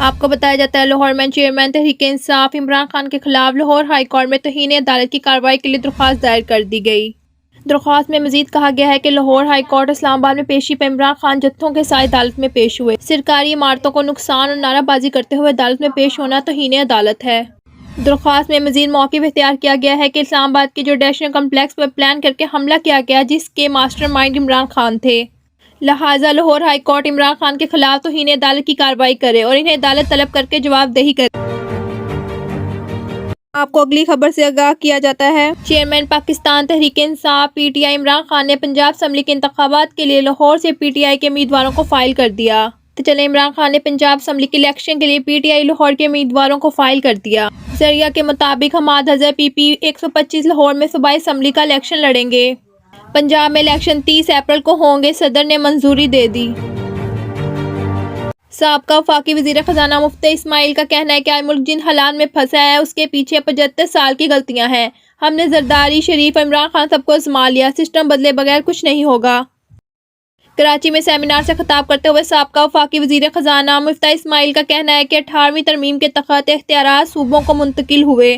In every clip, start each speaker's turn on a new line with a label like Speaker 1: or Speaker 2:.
Speaker 1: آپ کو بتایا جاتا ہے لاہور میں چیئرمین تحریک انصاف عمران خان کے خلاف لاہور ہائی کورٹ میں توہین عدالت کی کارروائی کے لیے درخواست دائر کر دی گئی۔ درخواست میں مزید کہا گیا ہے کہ لاہور ہائی کورٹ اسلام آباد میں پیشی پر عمران خان جتھوں کے ساتھ عدالت میں پیش ہوئے۔ سرکاری عمارتوں کو نقصان اور نعرہ بازی کرتے ہوئے عدالت میں پیش ہونا توہین عدالت ہے۔ درخواست میں مزید موقف اختیار کیا گیا ہے کہ اسلام آباد کے جوڈیشل کمپلیکس پر پلان کر کے حملہ کیا گیا جس کے ماسٹر مائنڈ عمران خان تھے، لہٰذا لاہور ہائی کورٹ عمران خان کے خلاف توہین عدالت کی کارروائی کرے اور انہیں عدالت طلب کر کے جواب دہی کرے۔ آپ کو اگلی خبر سے آگاہ کیا جاتا ہے۔ Chairman Pakistan Tehreek Insaf P T I Imran Khan نے پنجاب اسمبلی کے انتخابات کے لیے لاہور سے پی ٹی آئی کے امیدواروں کو فائل کر دیا۔ تو چلے عمران خان نے پنجاب اسمبلی کے الیکشن کے لیے پی ٹی آئی لاہور کے امیدواروں کو فائل کر دیا۔ ذریعہ کے مطابق حماد حضر پی پی 125 لاہور میں صوبائی اسمبلی کا الیکشن لڑیں گے۔ پنجاب میں الیکشن 30 اپریل کو ہوں گے، صدر نے منظوری دے دی۔ سابقہ وفاقی وزیر خزانہ مفتی اسماعیل کا کہنا ہے کہ آج ملک جن حالات میں پھنسا ہے اس کے پیچھے 75 سال کی غلطیاں ہیں۔ ہم نے زرداری شریف عمران خان سب کو آزما لیا، سسٹم بدلے بغیر کچھ نہیں ہوگا۔ کراچی میں سیمینار سے خطاب کرتے ہوئے سابقہ وفاقی وزیر خزانہ مفتی اسماعیل کا کہنا ہے کہ 18ویں ترمیم کے تحت اختیارات صوبوں کو منتقل ہوئے۔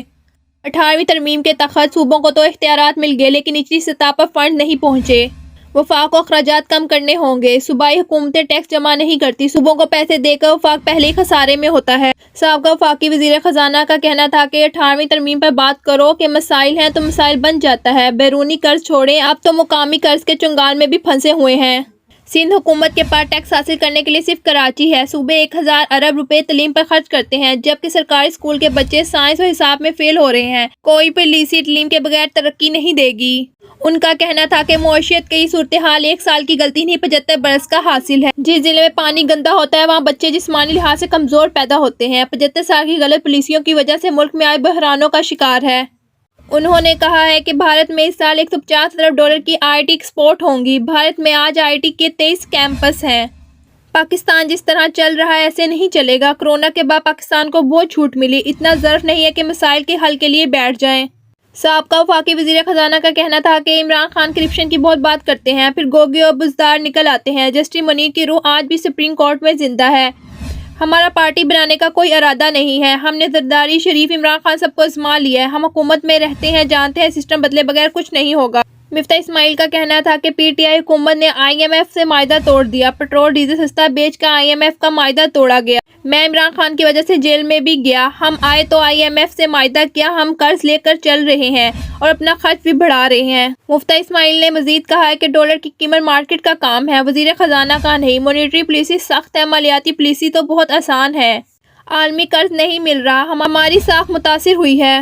Speaker 1: 18ویں ترمیم کے تحت صوبوں کو تو اختیارات مل گئے لیکن نچلی سطح پر فنڈ نہیں پہنچے۔ وفاق کو اخراجات کم کرنے ہوں گے۔ صوبائی حکومتیں ٹیکس جمع نہیں کرتی، صوبوں کو پیسے دے کر وفاق پہلے ہی خسارے میں ہوتا ہے۔ سابقہ وفاقی وزیر خزانہ کا کہنا تھا کہ 18ویں ترمیم پر بات کرو کہ مسائل ہیں تو مسائل بن جاتا ہے، بیرونی قرض چھوڑیں، اب تو مقامی قرض کے چنگال میں بھی پھنسے ہوئے ہیں۔ سندھ حکومت کے پاس ٹیکس حاصل کرنے کے لیے صرف کراچی ہے۔ صوبے 1000 ارب روپے تعلیم پر خرچ کرتے ہیں جبکہ سرکاری اسکول کے بچے سائنس و حساب میں فیل ہو رہے ہیں۔ کوئی پالیسی تعلیم کے بغیر ترقی نہیں دے گی۔ ان کا کہنا تھا کہ معیشت کی صورتحال 1 سال کی غلطی نہیں 75 برس کا حاصل ہے۔ جس ضلع میں پانی گندا ہوتا ہے وہاں بچے جسمانی لحاظ سے کمزور پیدا ہوتے ہیں۔ 75 سال کی غلط پالیسیوں کی وجہ سے ملک میں آئے بحرانوں کا شکار ہے۔ انہوں نے کہا ہے کہ بھارت میں اس سال 150 ارب ڈالر کی آئی ٹی ایکسپورٹ ہوں گی۔ بھارت میں آج آئی ٹی کے 23 کیمپس ہیں۔ پاکستان جس طرح چل رہا ہے ایسے نہیں چلے گا۔ کورونا کے بعد پاکستان کو بہت چھوٹ ملی، اتنا ظرف نہیں ہے کہ مسائل کے حل کے لیے بیٹھ جائیں۔ سابقہ وفاقی وزیر خزانہ کا کہنا تھا کہ عمران خان کرپشن کی بہت بات کرتے ہیں پھر گوگے اور بزدار نکل آتے ہیں۔ جسٹس منیر کی روح آج بھی سپریم کورٹ میں زندہ ہے۔ ہمارا پارٹی بنانے کا کوئی ارادہ نہیں ہے۔ ہم نے زرداری شریف عمران خان سب کو آزما لیا ہے۔ ہم حکومت میں رہتے ہیں، جانتے ہیں سسٹم بدلے بغیر کچھ نہیں ہوگا۔ مفتی اسماعیل کا کہنا تھا کہ پی ٹی آئی حکومت نے آئی ایم ایف سے معاہدہ توڑ دیا، پیٹرول ڈیزل سستا بیچ کر آئی ایم ایف کا معاہدہ توڑا گیا۔ میں عمران خان کی وجہ سے جیل میں بھی گیا۔ ہم آئے تو آئی ایم ایف سے معاہدہ کیا، ہم قرض لے کر چل رہے ہیں اور اپنا خرچ بھی بڑھا رہے ہیں۔ مفتی اسماعیل نے مزید کہا ہے کہ ڈالر کی قیمت مارکیٹ کا کام ہے، وزیر خزانہ کا نہیں۔ مانیٹری پالیسی سخت ہے، مالیاتی پالیسی تو بہت آسان ہے۔ عالمی قرض نہیں مل رہا، ہماری ساکھ متاثر ہوئی ہے۔